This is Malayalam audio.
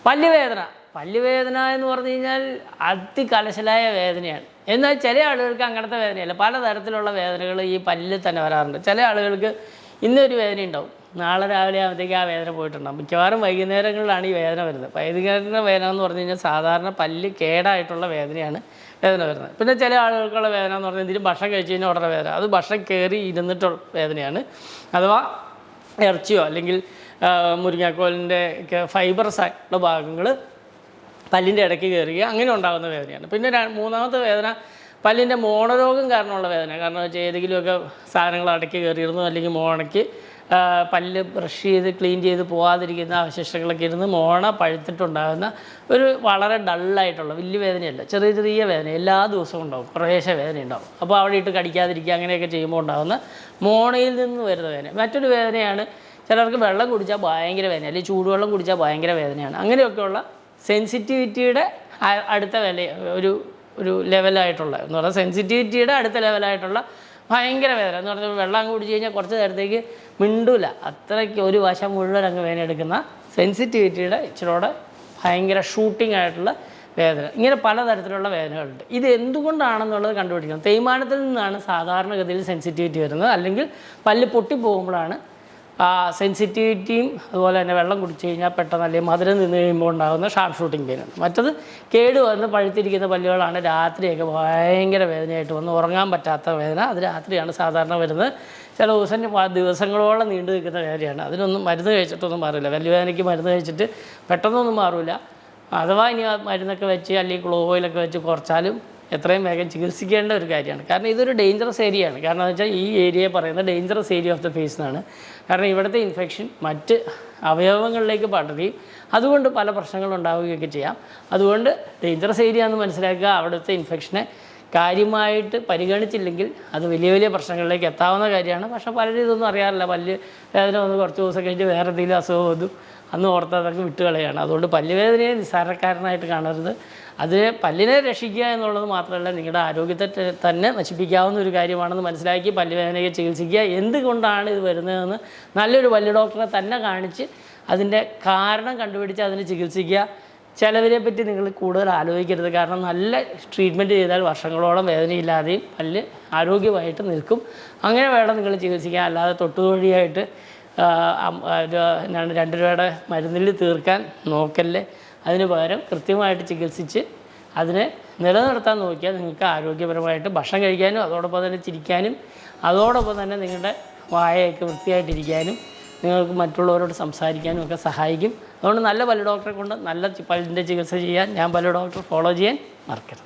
പല്ലുവേദന പല്ലുവേദന എന്ന് പറഞ്ഞു കഴിഞ്ഞാൽ അതികലശലായ വേദനയാണ്. എന്നാൽ ചില ആളുകൾക്ക് അങ്ങനത്തെ വേദനയല്ല, പലതരത്തിലുള്ള വേദനകൾ ഈ പല്ലിൽ തന്നെ വരാറുണ്ട്. ചില ആളുകൾക്ക് ഇന്നൊരു വേദന ഉണ്ടാവും, നാളെ രാവിലെ ആകുമ്പോഴത്തേക്ക് ആ വേദന പോയിട്ടുണ്ടാകും. മിക്കവാറും വൈകുന്നേരങ്ങളിലാണ് ഈ വേദന വരുന്നത്. വൈകുന്നേര വേദന എന്ന് പറഞ്ഞു കഴിഞ്ഞാൽ സാധാരണ പല്ല് കേടായിട്ടുള്ള വേദനയാണ് വേദന വരുന്നത്. പിന്നെ ചില ആളുകൾക്കുള്ള വേദന എന്ന് പറഞ്ഞാൽ എന്തെങ്കിലും ഭക്ഷണം കഴിച്ച് കഴിഞ്ഞാൽ ഉടനെ വേദന, അത് ഭക്ഷണം കയറി ഇരുന്നിട്ടുള്ള വേദനയാണ്. അഥവാ ഇറച്ചിയോ അല്ലെങ്കിൽ മുരിങ്ങാക്കോലിൻ്റെ ഒക്കെ ഫൈബറസ് ആയിട്ടുള്ള ഭാഗങ്ങൾ പല്ലിൻ്റെ ഇടയ്ക്ക് കയറുക, അങ്ങനെ ഉണ്ടാകുന്ന വേദനയാണ്. പിന്നെ മൂന്നാമത്തെ വേദന പല്ലിൻ്റെ മോണരോഗം കാരണമുള്ള വേദന. കാരണം വെച്ചാൽ ഏതെങ്കിലുമൊക്കെ സാധനങ്ങൾ ഇടയ്ക്ക് കയറിയിരുന്നു, അല്ലെങ്കിൽ മോണയ്ക്ക് പല്ല് ബ്രഷ് ചെയ്ത് ക്ലീൻ ചെയ്ത് പോകാതിരിക്കുന്ന അവശിഷ്ടങ്ങളൊക്കെ ഇരുന്ന് മോണ പഴുത്തിട്ടുണ്ടാകുന്ന ഒരു വളരെ ഡള്ളായിട്ടുള്ള വലിയ വേദനയല്ല, ചെറിയ ചെറിയ വേദന എല്ലാ ദിവസവും ഉണ്ടാകും, കുറേശ്ശെ വേദന ഉണ്ടാകും. അപ്പോൾ അവിടെ ഇട്ട് കടിക്കാതിരിക്കുക, അങ്ങനെയൊക്കെ ചെയ്യുമ്പോൾ ഉണ്ടാകുന്ന മോണയിൽ നിന്ന് വരുന്ന വേദന. മറ്റൊരു വേദനയാണ് ചിലർക്ക് വെള്ളം കുടിച്ചാൽ ഭയങ്കര വേദന, അല്ലെങ്കിൽ ചൂടുവെള്ളം കുടിച്ചാൽ ഭയങ്കര വേദനയാണ്. അങ്ങനെയൊക്കെയുള്ള സെൻസിറ്റിവിറ്റിയുടെ അടുത്ത ഒരു ലെവലായിട്ടുള്ള എന്ന് പറഞ്ഞാൽ സെൻസിറ്റിവിറ്റിയുടെ അടുത്ത ലെവലായിട്ടുള്ള ഭയങ്കര വേദന എന്ന് പറഞ്ഞാൽ വെള്ളം അങ്ങ് കുടിച്ച് കഴിഞ്ഞാൽ കുറച്ച് നേരത്തേക്ക് മിണ്ടൂല, അത്രയ്ക്ക് ഒരു വശം മുഴുവൻ അങ്ങ് വേദന എടുക്കുന്ന സെൻസിറ്റിവിറ്റിയുടെ ഇച്ചിരൂടെ ഭയങ്കര ഷൂട്ടിംഗ് ആയിട്ടുള്ള വേദന. ഇങ്ങനെ പലതരത്തിലുള്ള വേദനകളുണ്ട്. ഇത് എന്തുകൊണ്ടാണെന്നുള്ളത് കണ്ടുപിടിക്കണം. തേയ്മാനത്തിൽ നിന്നാണ് സാധാരണഗതിയിൽ സെൻസിറ്റിവിറ്റി വരുന്നത്, അല്ലെങ്കിൽ പല്ല് പൊട്ടിപ്പോകുമ്പോഴാണ് സെൻസിറ്റിവിറ്റിയും അതുപോലെ തന്നെ വെള്ളം കുടിച്ച് കഴിഞ്ഞാൽ പെട്ടെന്ന് അല്ലെങ്കിൽ മധുരം നിന്ന് കഴിയുമ്പോൾ ഉണ്ടാകുന്ന ഷാർപ്പ് ഷൂട്ടിംഗ് പെയിൻ. മറ്റത് കേട് വന്ന് പഴുത്തിരിക്കുന്ന പല്ലുകളാണ് രാത്രിയൊക്കെ ഭയങ്കര വേദനയായിട്ട് വന്ന് ഉറങ്ങാൻ പറ്റാത്ത വേദന. അത് രാത്രിയാണ് സാധാരണ വരുന്നത്. ചില ദിവസങ്ങളോളം നീണ്ടു നിൽക്കുന്ന വേദനയാണ്. അതിനൊന്നും മരുന്ന് കഴിച്ചിട്ടൊന്നും മാറില്ല. പല്ലുവേദനയ്ക്ക് മരുന്ന് കഴിച്ചിട്ട് പെട്ടെന്നൊന്നും മാറില്ല. അഥവാ ഇനി മരുന്നൊക്കെ വെച്ച് അല്ലെങ്കിൽ ക്ലോ ഓയിലൊക്കെ വെച്ച് കുറച്ചാലും എത്രയും വേഗം ചികിത്സിക്കേണ്ട ഒരു കാര്യമാണ്. കാരണം ഇതൊരു ഡേഞ്ചറസ് ഏരിയയാണ്. കാരണം എന്ന് വെച്ചാൽ ഈ ഏരിയയെ പറയുന്നത് dangerous area of the face എന്നാണ്. കാരണം ഇവിടുത്തെ ഇൻഫെക്ഷൻ മറ്റ് അവയവങ്ങളിലേക്ക് പടരുകയും അതുകൊണ്ട് പല പ്രശ്നങ്ങളുണ്ടാവുകയൊക്കെ ചെയ്യാം. അതുകൊണ്ട് ഡേഞ്ചറസ് ഏരിയ എന്ന് മനസ്സിലാക്കുക. അവിടുത്തെ ഇൻഫെക്ഷനെ കാര്യമായിട്ട് പരിഗണിച്ചില്ലെങ്കിൽ അത് വലിയ വലിയ പ്രശ്നങ്ങളിലേക്ക് എത്താവുന്ന കാര്യമാണ്. പക്ഷേ പലരും ഇതൊന്നും അറിയാറില്ല. പല്ല് വേദന വന്ന് കുറച്ച് ദിവസം കഴിഞ്ഞ് വേറെ എന്തെങ്കിലും അസുഖം വന്നു അന്ന് ഓർത്തതൊക്കെ വിട്ടുകളയാണ്. അതുകൊണ്ട് പല്ലുവേദനയെ നിസ്സാരക്കാരനായിട്ട് കാണരുത്. അത് പല്ലിനെ രക്ഷിക്കുക എന്നുള്ളത് മാത്രമല്ല, നിങ്ങളുടെ ആരോഗ്യത്തെ തന്നെ നശിപ്പിക്കാവുന്ന ഒരു കാര്യമാണെന്ന് മനസ്സിലാക്കി പല്ലുവേദനയെ ചികിത്സിക്കുക. എന്തുകൊണ്ടാണ് ഇത് വരുന്നതെന്ന് നല്ലൊരു പല്ല് ഡോക്ടറെ തന്നെ കാണിച്ച് അതിൻ്റെ കാരണം കണ്ടുപിടിച്ച് അതിന് ചികിത്സിക്കുക. ചിലവരെ പറ്റി നിങ്ങൾ കൂടുതൽ ആലോചിക്കരുത്. കാരണം നല്ല ട്രീറ്റ്മെൻറ്റ് ചെയ്താൽ വർഷങ്ങളോളം വേദനയില്ലാതെയും പല്ല് ആരോഗ്യമായിട്ട് നിൽക്കും. അങ്ങനെ വേണം നിങ്ങൾ ചികിത്സിക്കാൻ. അല്ലാതെ തൊട്ടുതൊഴിയായിട്ട് 2 രൂപയുടെ മരുന്നിൽ തീർക്കാൻ നോക്കല്ലേ. അതിന് പകരം കൃത്യമായിട്ട് ചികിത്സിച്ച് അതിനെ നിലനിർത്താൻ നോക്കിയാൽ നിങ്ങൾക്ക് ആരോഗ്യപരമായിട്ട് ഭക്ഷണം കഴിക്കാനും അതോടൊപ്പം തന്നെ ചിരിക്കാനും അതോടൊപ്പം തന്നെ നിങ്ങളുടെ വായയൊക്കെ വൃത്തിയായിട്ടിരിക്കാനും നിങ്ങൾക്ക് മറ്റുള്ളവരോട് സംസാരിക്കാനും ഒക്കെ സഹായിക്കും. അതുകൊണ്ട് നല്ല പല്ല് ഡോക്ടറെ കൊണ്ട് നല്ല പല്ലിൻ്റെ ചികിത്സ ചെയ്യാൻ, ഞാൻ പല്ല് ഡോക്ടറെ ഫോളോ ചെയ്യാൻ മറക്കരുത്.